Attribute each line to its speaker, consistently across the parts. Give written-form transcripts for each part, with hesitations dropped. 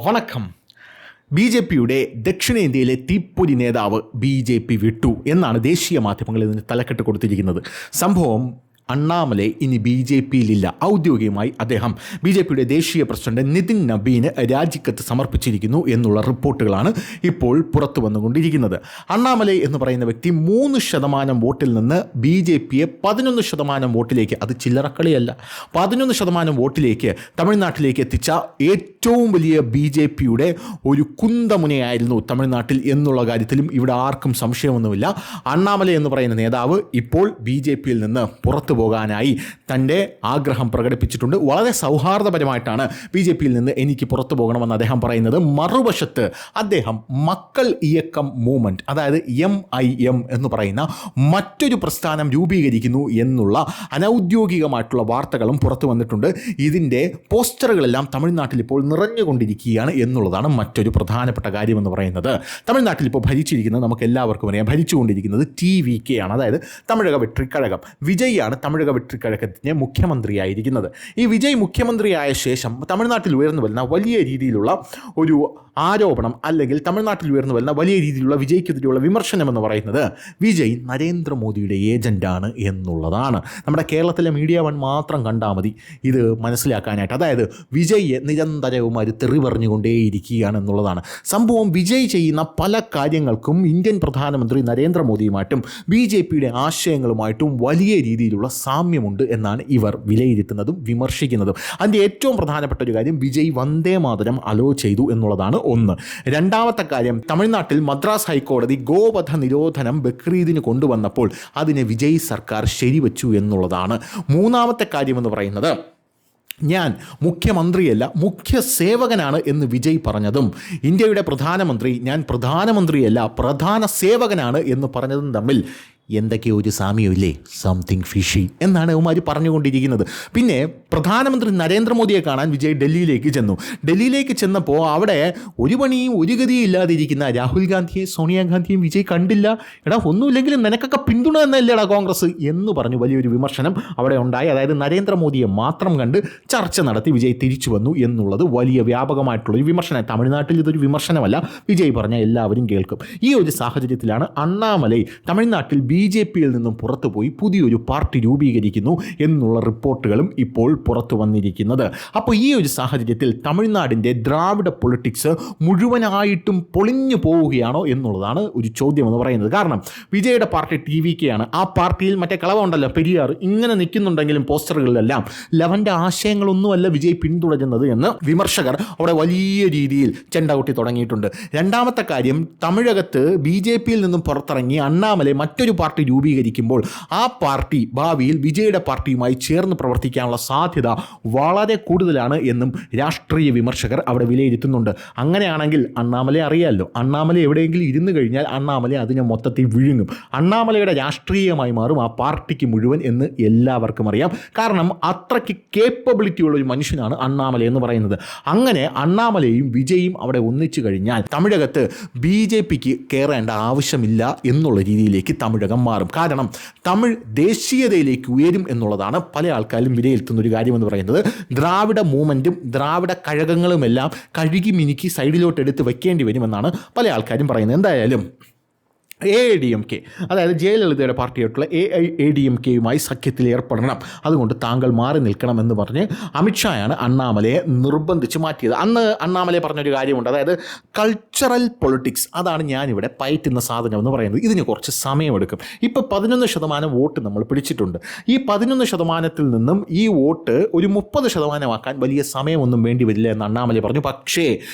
Speaker 1: വണക്കം. BJPയുടെ ദക്ഷിണേന്ത്യയിലെ തീപ്പൊരി നേതാവ് BJP വിട്ടു എന്നാണ് ദേശീയ മാധ്യമങ്ങളിൽ നിന്ന് തലക്കെട്ട് കൊടുത്തിരിക്കുന്നത്. സംഭവം അണ്ണാമലൈ ഇനി BJPയിലില്ല. ഔദ്യോഗികമായി അദ്ദേഹം BJPയുടെ ദേശീയ പ്രസിഡന്റ് നിതിൻ നബീന് രാജിക്കത്ത് സമർപ്പിച്ചിരിക്കുന്നു എന്നുള്ള റിപ്പോർട്ടുകളാണ് ഇപ്പോൾ പുറത്തു വന്നുകൊണ്ടിരിക്കുന്നത്. അണ്ണാമലൈ എന്ന് പറയുന്ന വ്യക്തി 3% വോട്ടിൽ നിന്ന് BJPയെ 11% വോട്ടിലേക്ക്, അത് ചില്ലറക്കളിയല്ല, 11% വോട്ടിലേക്ക് തമിഴ്നാട്ടിലേക്ക് എത്തിച്ച ഏറ്റവും വലിയ BJPയുടെ ഒരു കുന്തമുനയായിരുന്നു തമിഴ്നാട്ടിൽ എന്നുള്ള കാര്യത്തിലും ഇവിടെ ആർക്കും സംശയമൊന്നുമില്ല. അണ്ണാമലൈ എന്ന് പറയുന്ന നേതാവ് ഇപ്പോൾ BJPയിൽ നിന്ന് പുറത്തു പോകാനായി തൻ്റെ ആഗ്രഹം പ്രകടിപ്പിച്ചിട്ടുണ്ട്. വളരെ സൗഹാർദ്ദപരമായിട്ടാണ് BJPയിൽ നിന്ന് എനിക്ക് പുറത്തു പോകണമെന്ന് അദ്ദേഹം പറയുന്നത്. മറുവശത്ത് അദ്ദേഹം മക്കൾ ഇയക്കം മൂവ്മെൻറ്റ്, അതായത് MIM എന്ന് പറയുന്ന മറ്റൊരു പ്രസ്ഥാനം രൂപീകരിക്കുന്നു എന്നുള്ള അനൗദ്യോഗികമായിട്ടുള്ള വാർത്തകളും പുറത്തു വന്നിട്ടുണ്ട്. ഇതിൻ്റെ പോസ്റ്ററുകളെല്ലാം തമിഴ്നാട്ടിൽ ഇപ്പോൾ നിറഞ്ഞുകൊണ്ടിരിക്കുകയാണ് എന്നുള്ളതാണ് മറ്റൊരു പ്രധാനപ്പെട്ട കാര്യമെന്ന് പറയുന്നത്. തമിഴ്നാട്ടിൽ ഇപ്പോൾ ഭരിച്ചിരിക്കുന്നത് നമുക്ക് എല്ലാവർക്കും അറിയാം, ഭരിച്ചുകൊണ്ടിരിക്കുന്നത് TVK ആണ്, അതായത് തമിഴക വെട്രിക്കഴകം. വിജയാണ് തമിഴക വെട്രിക്കഴകത്തിൻ്റെ മുഖ്യമന്ത്രിയായിരിക്കുന്നത്. ഈ വിജയ് മുഖ്യമന്ത്രിയായ ശേഷം തമിഴ്നാട്ടിൽ ഉയർന്നു വരുന്ന വലിയ രീതിയിലുള്ള ഒരു ആരോപണം, അല്ലെങ്കിൽ തമിഴ്നാട്ടിൽ ഉയർന്നു വരുന്ന വലിയ രീതിയിലുള്ള വിജയ്ക്കെതിരെയുള്ള വിമർശനം എന്ന് പറയുന്നത് വിജയ് നരേന്ദ്രമോദിയുടെ ഏജൻ്റാണ് എന്നുള്ളതാണ്. നമ്മുടെ കേരളത്തിലെ മീഡിയ വൺ മാത്രം കണ്ടാൽ മതി ഇത് മനസ്സിലാക്കാനായിട്ട്. അതായത് വിജയ് നിരന്തരവുമായി തെറി പറഞ്ഞുകൊണ്ടേയിരിക്കുകയാണ് എന്നുള്ളതാണ് സംഭവം. വിജയ് ചെയ്യുന്ന പല കാര്യങ്ങൾക്കും ഇന്ത്യൻ പ്രധാനമന്ത്രി നരേന്ദ്രമോദിയുമായിട്ടും BJPയുടെ ആശയങ്ങളുമായിട്ടും വലിയ രീതിയിലുള്ള സാമ്യമുണ്ട് എന്നാണ് ഇവർ വിലയിരുത്തുന്നതും വിമർശിക്കുന്നതും. അതിൻ്റെ ഏറ്റവും പ്രധാനപ്പെട്ട ഒരു കാര്യം, വിജയ് വന്ദേ മാതരം അലോ ചെയ്തു എന്നുള്ളതാണ് ഒന്ന്. രണ്ടാമത്തെ കാര്യം, തമിഴ്നാട്ടിൽ മദ്രാസ് ഹൈക്കോടതി ഗോവധ നിരോധനം ബക്രീദിന് കൊണ്ടുവന്നപ്പോൾ അതിനെ വിജയ് സർക്കാർ ശരിവച്ചു എന്നുള്ളതാണ്. മൂന്നാമത്തെ കാര്യമെന്ന് പറയുന്നത്, ഞാൻ മുഖ്യമന്ത്രിയല്ല മുഖ്യ സേവകനാണ് എന്ന് വിജയ് പറഞ്ഞതും ഇന്ത്യയുടെ പ്രധാനമന്ത്രി ഞാൻ പ്രധാനമന്ത്രിയല്ല പ്രധാന സേവകനാണ് എന്ന് പറഞ്ഞതും തമ്മിൽ എന്തൊക്കെയോ ഒരു സാമ്യമില്ലേ, സംതിങ് ഫിഷി എന്നാണ് ഇവന്മാർ പറഞ്ഞുകൊണ്ടിരിക്കുന്നത്. പിന്നെ പ്രധാനമന്ത്രി നരേന്ദ്രമോദിയെ കാണാൻ വിജയ് ഡൽഹിയിലേക്ക് ചെന്നു. ഡൽഹിയിലേക്ക് ചെന്നപ്പോൾ അവിടെ ഒരു പണിയും ഒരു ഗതിയും ഇല്ലാതിരിക്കുന്ന രാഹുൽ ഗാന്ധിയെ സോണിയാഗാന്ധിയും വിജയ് കണ്ടില്ല. എടാ ഒന്നുമില്ലെങ്കിലും നിനക്കൊക്കെ പിന്തുണ തന്നെയല്ലേടാ കോൺഗ്രസ് എന്ന് പറഞ്ഞു വലിയൊരു വിമർശനം അവിടെ ഉണ്ടായി. അതായത് നരേന്ദ്രമോദിയെ മാത്രം കണ്ട് ചർച്ച നടത്തി വിജയ് തിരിച്ചു വന്നു എന്നുള്ളത് വലിയ വ്യാപകമായിട്ടുള്ളൊരു വിമർശനം. തമിഴ്നാട്ടിൽ ഇതൊരു വിമർശനമല്ല, വിജയ് പറഞ്ഞ എല്ലാവരും കേൾക്കും. ഈ ഒരു സാഹചര്യത്തിലാണ് അണ്ണാമലൈ തമിഴ്നാട്ടിൽ BJPയിൽ നിന്നും പുറത്തുപോയി പുതിയൊരു പാർട്ടി രൂപീകരിക്കുന്നു എന്നുള്ള റിപ്പോർട്ടുകളും ഇപ്പോൾ പുറത്തു വന്നിരിക്കുന്നത്. അപ്പോൾ ഈ ഒരു സാഹചര്യത്തിൽ തമിഴ്നാടിൻ്റെ ദ്രാവിഡ പൊളിറ്റിക്സ് മുഴുവനായിട്ടും പൊളിഞ്ഞു പോവുകയാണോ എന്നുള്ളതാണ് ഒരു ചോദ്യം എന്ന് പറയുന്നത്. കാരണം വിജയുടെ പാർട്ടി TVK ആണ്. ആ പാർട്ടിയിൽ മറ്റേ കളവുണ്ടല്ലോ പെരിയാർ, ഇങ്ങനെ നിൽക്കുന്നുണ്ടെങ്കിലും പോസ്റ്ററുകളിലെല്ലാം ലവൻ്റെ ആശയങ്ങളൊന്നുമല്ല വിജയ് പിന്തുടരുന്നത് എന്ന് വിമർശകർ അവിടെ വലിയ രീതിയിൽ ചെണ്ടകൊട്ടി തുടങ്ങിയിട്ടുണ്ട്. രണ്ടാമത്തെ കാര്യം, തമിഴകത്ത് BJPയിൽ നിന്നും പുറത്തിറങ്ങി അണ്ണാമലൈ മറ്റൊരു പാർട്ടി രൂപീകരിക്കുമ്പോൾ ആ പാർട്ടി ഭാവിയിൽ വിജയുടെ പാർട്ടിയുമായി ചേർന്ന് പ്രവർത്തിക്കാനുള്ള സാധ്യത വളരെ കൂടുതലാണ് എന്നും രാഷ്ട്രീയ വിമർശകർ അവിടെ വിലയിരുത്തുന്നുണ്ട്. അങ്ങനെയാണെങ്കിൽ അണ്ണാമലൈ അറിയാമല്ലോ, അണ്ണാമലൈ എവിടെയെങ്കിലും ഇരുന്ന് കഴിഞ്ഞാൽ അണ്ണാമലൈ അതിനെ മൊത്തത്തിൽ വിഴുങ്ങും. അണ്ണാമലയുടെ രാഷ്ട്രീയമായി മാറും ആ പാർട്ടിക്ക് മുഴുവൻ എന്ന് എല്ലാവർക്കും അറിയാം. കാരണം അത്രയ്ക്ക് കേപ്പബിലിറ്റി ഉള്ള ഒരു മനുഷ്യനാണ് അണ്ണാമലൈ എന്ന് പറയുന്നത്. അങ്ങനെ അണ്ണാമലയും വിജയും അവിടെ ഒന്നിച്ചു കഴിഞ്ഞാൽ തമിഴകത്ത് BJPക്ക് കയറേണ്ട ആവശ്യമില്ല എന്നുള്ള രീതിയിലേക്ക് തമിഴകം മാറും. കാരണം തമിഴ് ദേശീയതയിലേക്ക് ഉയരും എന്നുള്ളതാണ് പല ആൾക്കാരും വിലയിരുത്തുന്ന ഒരു കാര്യമെന്ന് പറയുന്നത്. ദ്രാവിഡ മൂവ്മെൻറ്റും ദ്രാവിഡ കഴകങ്ങളുമെല്ലാം കഴുകി മിനുക്കി സൈഡിലോട്ട് എടുത്ത് വെക്കേണ്ടി വരുമെന്നാണ് പല ആൾക്കാരും പറയുന്നത്. എന്തായാലും AIADMK, അതായത് ജയലളിതയുടെ പാർട്ടിയായിട്ടുള്ള AIADMKയുമായി സഖ്യത്തിൽ ഏർപ്പെടണം, അതുകൊണ്ട് താങ്കൾ മാറി നിൽക്കണമെന്ന് പറഞ്ഞ് അമിത്ഷായാണ് അണ്ണാമലയെ നിർബന്ധിച്ച് മാറ്റിയത്. അന്ന് അണ്ണാമലൈ പറഞ്ഞൊരു കാര്യമുണ്ട്, അതായത് കൾച്ചറൽ പൊളിറ്റിക്സ്, അതാണ് ഞാനിവിടെ പയറ്റുന്ന സാധനം എന്ന് പറയുന്നത്. ഇതിന് കുറച്ച് സമയമെടുക്കും. ഇപ്പോൾ 11% വോട്ട് നമ്മൾ പിടിച്ചിട്ടുണ്ട്. ഈ 11% നിന്നും ഈ വോട്ട് ഒരു 30% വലിയ സമയമൊന്നും വേണ്ടി വരില്ല എന്ന് അണ്ണാമലൈ പറഞ്ഞു. പക്ഷേ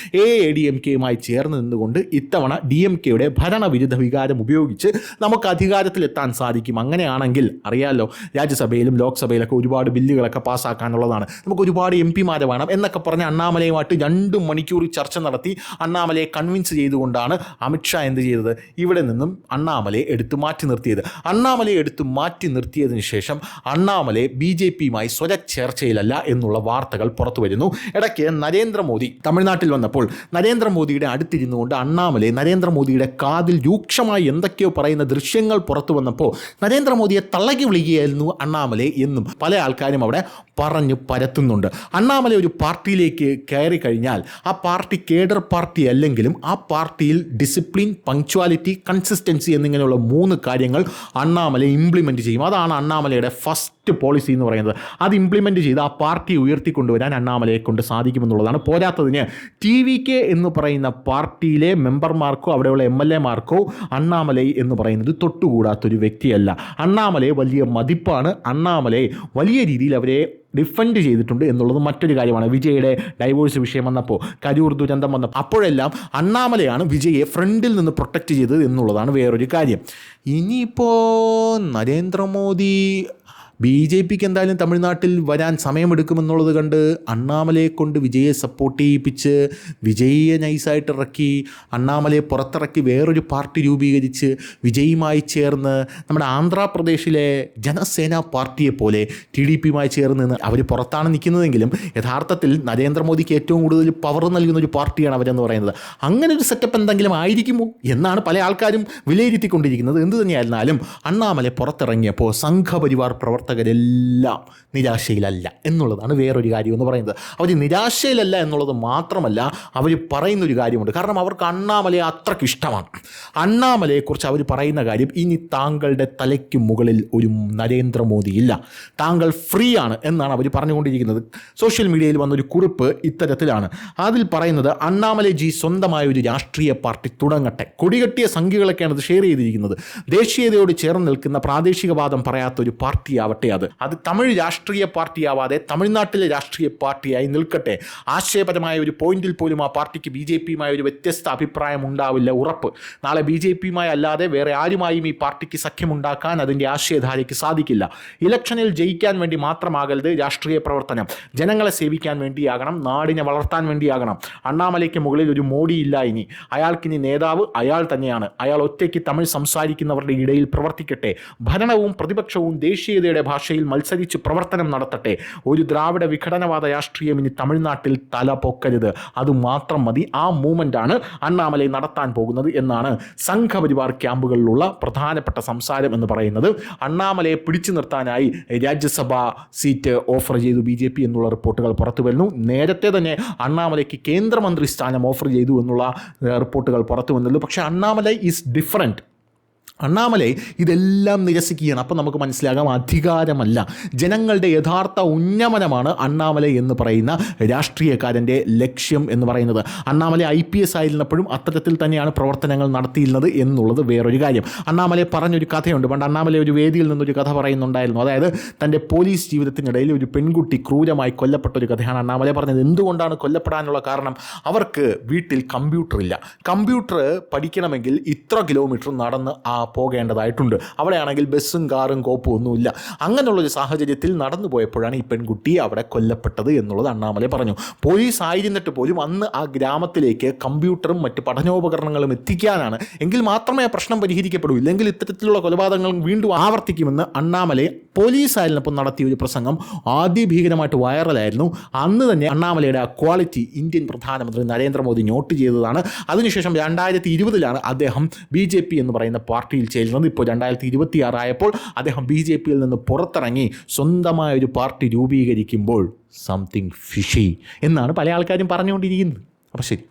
Speaker 1: AIADMKയുമായി ചേർന്ന് നിന്നുകൊണ്ട് ഇത്തവണ DMKയുടെ ഭരണവിരുദ്ധ വികാരം ഉപയോഗിച്ച് നമുക്ക് അധികാരത്തിലെത്താൻ സാധിക്കും. അങ്ങനെയാണെങ്കിൽ അറിയാമല്ലോ, രാജ്യസഭയിലും ലോക്സഭയിലൊക്കെ ഒരുപാട് ബില്ലുകളൊക്കെ പാസ്സാക്കാനുള്ളതാണ്, നമുക്ക് ഒരുപാട് MP വേണം എന്നൊക്കെ പറഞ്ഞ് അണ്ണാമലയുമായിട്ട് 2 മണിക്കൂർ ചർച്ച നടത്തി അണ്ണാമലയെ കൺവിൻസ് ചെയ്തുകൊണ്ടാണ് അമിത്ഷാ എന്ത് ചെയ്തത്, ഇവിടെ നിന്നും അണ്ണാമലയെ എടുത്തു മാറ്റി നിർത്തിയത്. അണ്ണാമലയെ എടുത്തു മാറ്റി നിർത്തിയതിന് ശേഷം അണ്ണാമലയെ BJPയുമായി സ്വരച്ചേർച്ചയിലല്ല എന്നുള്ള വാർത്തകൾ പുറത്തു വരുന്നു. ഇടയ്ക്ക് നരേന്ദ്രമോദി തമിഴ്നാട്ടിൽ വന്നപ്പോൾ നരേന്ദ്രമോദിയുടെ അടുത്തിരുന്നുകൊണ്ട് അണ്ണാമലൈ നരേന്ദ്രമോദിയുടെ കാതിൽ രൂക്ഷമായി പരസ്യമായി എന്തൊക്കെയോ പറയുന്ന ദൃശ്യങ്ങൾ പുറത്തു വന്നപ്പോൾ നരേന്ദ്രമോദിയെ തള്ളക്കി വിളിക്കുകയായിരുന്നു അണ്ണാമലൈ എന്നും പല ആൾക്കാരും അവിടെ പറഞ്ഞു പരത്തുന്നുണ്ട്. അണ്ണാമലൈ ഒരു പാർട്ടിയിലേക്ക് കയറി കഴിഞ്ഞാൽ ആ പാർട്ടി കേഡർ പാർട്ടി അല്ലെങ്കിലും ആ പാർട്ടിയിൽ ഡിസിപ്ലിൻ, പങ്ക്ച്വാലിറ്റി, കൺസിസ്റ്റൻസി എന്നിങ്ങനെയുള്ള 3 കാര്യങ്ങൾ അണ്ണാമലൈ ഇംപ്ലിമെൻറ്റ് ചെയ്യും. അതാണ് അണ്ണാമലയുടെ ഫസ്റ്റ് പോളിസി എന്ന് പറയുന്നത്. അത് ഇംപ്ലിമെൻറ്റ് ചെയ്ത് ആ പാർട്ടി ഉയർത്തിക്കൊണ്ടുവരാൻ അണ്ണാമലയെ കൊണ്ട് സാധിക്കുമെന്നുള്ളതാണ്. പോരാത്തതിന് TVK എന്ന് പറയുന്ന പാർട്ടിയിലെ മെമ്പർമാർക്കോ അവിടെയുള്ള MLA മാർക്കോ അണ്ണാമലൈ എന്ന് പറയുന്നത് തൊട്ടുകൂടാത്തൊരു വ്യക്തിയല്ല. അണ്ണാമലയെ വലിയ മതിപ്പാണ്. അണ്ണാമലയെ വലിയ രീതിയിൽ അവരെ ഡിഫെൻഡ് ചെയ്തിട്ടുണ്ട് എന്നുള്ളത് മറ്റൊരു കാര്യമാണ്. വിജയുടെ ഡൈവോഴ്സ് വിഷയം വന്നപ്പോൾ, കരൂർ ദുരന്തം വന്നപ്പോൾ അപ്പോഴെല്ലാം അണ്ണാമലയാണ് വിജയെ ഫ്രണ്ടിൽ നിന്ന് പ്രൊട്ടക്റ്റ് ചെയ്തത് എന്നുള്ളതാണ് വേറൊരു കാര്യം. ഇനിയിപ്പോൾ നരേന്ദ്രമോദി BJPക്ക് എന്തായാലും തമിഴ്നാട്ടിൽ വരാൻ സമയമെടുക്കുമെന്നുള്ളത് കണ്ട് അണ്ണാമലയെ കൊണ്ട് വിജയെ സപ്പോർട്ട് ചെയ്യിപ്പിച്ച് വിജയെ നൈസായിട്ട് ഇറക്കി അണ്ണാമലയെ പുറത്തിറക്കി വേറൊരു പാർട്ടി രൂപീകരിച്ച് വിജയുമായി ചേർന്ന് നമ്മുടെ ആന്ധ്രാപ്രദേശിലെ ജനസേന പാർട്ടിയെ പോലെ TDPയുമായി ചേർന്ന് നിന്ന് അവർ പുറത്താണ് നിൽക്കുന്നതെങ്കിലും യഥാർത്ഥത്തിൽ നരേന്ദ്രമോദിക്ക് ഏറ്റവും കൂടുതൽ പവർ നൽകുന്ന ഒരു പാർട്ടിയാണ് അവരെന്ന് പറയുന്നത്. അങ്ങനെ ഒരു സെറ്റപ്പ് എന്തെങ്കിലും ആയിരിക്കുമോ എന്നാണ് പല ആൾക്കാരും വിലയിരുത്തിക്കൊണ്ടിരിക്കുന്നത്. എന്തു തന്നെയായിരുന്നാലും അണ്ണാമലൈ പുറത്തിറങ്ങിയപ്പോൾ സംഘപരിവാർ പ്രവർത്തകരെല്ലാം നിരാശയിലല്ല എന്നുള്ളതാണ് വേറൊരു കാര്യം എന്ന് പറയുന്നത്. അവർ നിരാശയിലല്ല എന്നുള്ളത് മാത്രമല്ല, അവർ പറയുന്നൊരു കാര്യമുണ്ട്. കാരണം അവർക്ക് അണ്ണാമലയെ അത്രയ്ക്ക് ഇഷ്ടമാണ്. അണ്ണാമലയെക്കുറിച്ച് അവർ പറയുന്ന കാര്യം, ഇനി താങ്കളുടെ തലയ്ക്ക് മുകളിൽ ഒരു നരേന്ദ്രമോദി ഇല്ല, താങ്കൾ ഫ്രീ ആണ് എന്നാണ് അവർ പറഞ്ഞുകൊണ്ടിരിക്കുന്നത്. സോഷ്യൽ മീഡിയയിൽ വന്നൊരു കുറിപ്പ് ഇത്തരത്തിലാണ്. അതിൽ പറയുന്നത്, അണ്ണാമലൈ ജി സ്വന്തമായ ഒരു രാഷ്ട്രീയ പാർട്ടി തുടങ്ങട്ടെ. കൊടികെട്ടിയ സംഖ്യകളൊക്കെയാണ് അത് ഷെയർ ചെയ്തിരിക്കുന്നത്. ദേശീയതയോട് ചേർന്ന് നിൽക്കുന്ന പ്രാദേശികവാദം പറയാത്ത ഒരു പാർട്ടിയാവട്ടെ അത് തമിഴ് രാഷ്ട്രീയ പാർട്ടിയാവാതെ തമിഴ്നാട്ടിലെ രാഷ്ട്രീയ പാർട്ടിയായി നിൽക്കട്ടെ. ആശയപരമായ ഒരു പോയിന്റിൽ പോലും ആ പാർട്ടിക്ക് BJPയുമായി ഒരു വ്യത്യസ്ത അഭിപ്രായം ഉണ്ടാവില്ല, ഉറപ്പ്. നാളെ BJPയുമായി അല്ലാതെ വേറെ ആരുമായും ഈ പാർട്ടിക്ക് സഖ്യമുണ്ടാക്കാൻ അതിൻ്റെ ആശയധാരയ്ക്ക് സാധിക്കില്ല. ഇലക്ഷനിൽ ജയിക്കാൻ വേണ്ടി മാത്രമാകരുത് രാഷ്ട്രീയ പ്രവർത്തനം, ജനങ്ങളെ സേവിക്കാൻ വേണ്ടിയാകണം, നാടിനെ വളർത്താൻ വേണ്ടിയാകണം. അണ്ണാമലയ്ക്ക് മുകളിൽ ഒരു മോഡിയില്ല. ഇനി അയാൾക്കിനി നേതാവ് അയാൾ തന്നെയാണ്. അയാൾ ഒറ്റയ്ക്ക് തമിഴ് സംസാരിക്കുന്നവരുടെ ഇടയിൽ പ്രവർത്തിക്കട്ടെ. ഭരണവും പ്രതിപക്ഷവും ദേശീയതയുടെ ഭാഷയിൽ മത്സരിച്ച് പ്രവർത്തനം നടത്തട്ടെ. ഒരു ദ്രാവിഡ വിഘടനവാദ രാഷ്ട്രീയം ഇനി തമിഴ്നാട്ടിൽ തല പൊക്കരുത്. അതുമാത്രം മതി. ആ മൂവ്മെൻ്റാണ് അണ്ണാമലൈ നടത്താൻ പോകുന്നത് എന്നാണ് സംഘപരിവാർ ക്യാമ്പുകളിലുള്ള പ്രധാനപ്പെട്ട സംസാരം എന്ന് പറയുന്നത്. അണ്ണാമലയെ പിടിച്ചു നിർത്താനായി രാജ്യസഭാ സീറ്റ് ഓഫർ ചെയ്തു BJP എന്നുള്ള റിപ്പോർട്ടുകൾ പുറത്തു വരുന്നു. നേരത്തെ തന്നെ അണ്ണാമലയ്ക്ക് കേന്ദ്രമന്ത്രി സ്ഥാനം ഓഫർ ചെയ്തു എന്നുള്ള റിപ്പോർട്ടുകൾ പുറത്തു വന്നുള്ളൂ. പക്ഷേ അണ്ണാമലൈ ഈസ് ഡിഫറൻറ്റ്. അണ്ണാമലൈ ഇതെല്ലാം നിരസിക്കുകയാണ്. അപ്പം നമുക്ക് മനസ്സിലാകാം, അധികാരമല്ല, ജനങ്ങളുടെ യഥാർത്ഥ ഉന്നമനമാണ് അണ്ണാമലൈ എന്ന് പറയുന്ന രാഷ്ട്രീയക്കാരൻ്റെ ലക്ഷ്യം എന്ന് പറയുന്നത്. അണ്ണാമലൈ IPS ആയിരുന്നപ്പോഴും അത്തരത്തിൽ തന്നെയാണ് പ്രവർത്തനങ്ങൾ നടത്തിയിരുന്നത് എന്നുള്ളത് വേറൊരു കാര്യം. അണ്ണാമലൈ പറഞ്ഞൊരു കഥയുണ്ട്. പണ്ട് അണ്ണാമലൈ ഒരു വേദിയിൽ നിന്നൊരു കഥ പറയുന്നുണ്ടായിരുന്നു. അതായത് തൻ്റെ പോലീസ് ജീവിതത്തിനിടയിൽ ഒരു പെൺകുട്ടി ക്രൂരമായി കൊല്ലപ്പെട്ടൊരു കഥയാണ് അണ്ണാമലൈ പറഞ്ഞത്. എന്തുകൊണ്ടാണ് കൊല്ലപ്പെടാനുള്ള കാരണം? അവർക്ക് വീട്ടിൽ കമ്പ്യൂട്ടറില്ല. കമ്പ്യൂട്ടർ പഠിക്കണമെങ്കിൽ ഇത്ര കിലോമീറ്റർ നടന്ന് പോകേണ്ടതായിട്ടുണ്ട്. അവിടെയാണെങ്കിൽ ബസ്സും കാറും കോപ്പും ഒന്നുമില്ല. അങ്ങനെയുള്ളൊരു സാഹചര്യത്തിൽ നടന്നു പോയപ്പോഴാണ് ഈ പെൺകുട്ടി അവിടെ കൊല്ലപ്പെട്ടത് എന്നുള്ളത് അണ്ണാമലൈ പറഞ്ഞു. പോലീസ് ആയിരുന്നിട്ട് പോലും അന്ന് ആ ഗ്രാമത്തിലേക്ക് കമ്പ്യൂട്ടറും മറ്റ് പഠനോപകരണങ്ങളും എത്തിക്കാനാണ്. എങ്കിൽ മാത്രമേ ആ പ്രശ്നം പരിഹരിക്കപ്പെടൂ. ഇല്ലെങ്കിൽ ഇത്തരത്തിലുള്ള കൊലപാതകങ്ങൾ വീണ്ടും ആവർത്തിക്കുമെന്ന് അണ്ണാമലൈ പോലീസായിരുന്നപ്പോൾ നടത്തിയ ഒരു പ്രസംഗം അതിഭീകരമായിട്ട് വൈറലായിരുന്നു. അന്ന് തന്നെ അണ്ണാമലയുടെ ആ ക്വാളിറ്റി ഇന്ത്യൻ പ്രധാനമന്ത്രി നരേന്ദ്രമോദി നോട്ട് ചെയ്തതാണ്. അതിനുശേഷം 2020 അദ്ദേഹം BJP എന്ന് പറയുന്ന പാർട്ടിയിൽ ചേരുന്നത്. ഇപ്പോൾ 2026 ആയപ്പോൾ അദ്ദേഹം BJPയിൽ നിന്ന് പുറത്തിറങ്ങി സ്വന്തമായ ഒരു പാർട്ടി രൂപീകരിക്കുമ്പോൾ സംതിങ് ഫിഷി എന്നാണ് പല ആൾക്കാരും പറഞ്ഞുകൊണ്ടിരിക്കുന്നത്. അപ്പോൾ ശരി.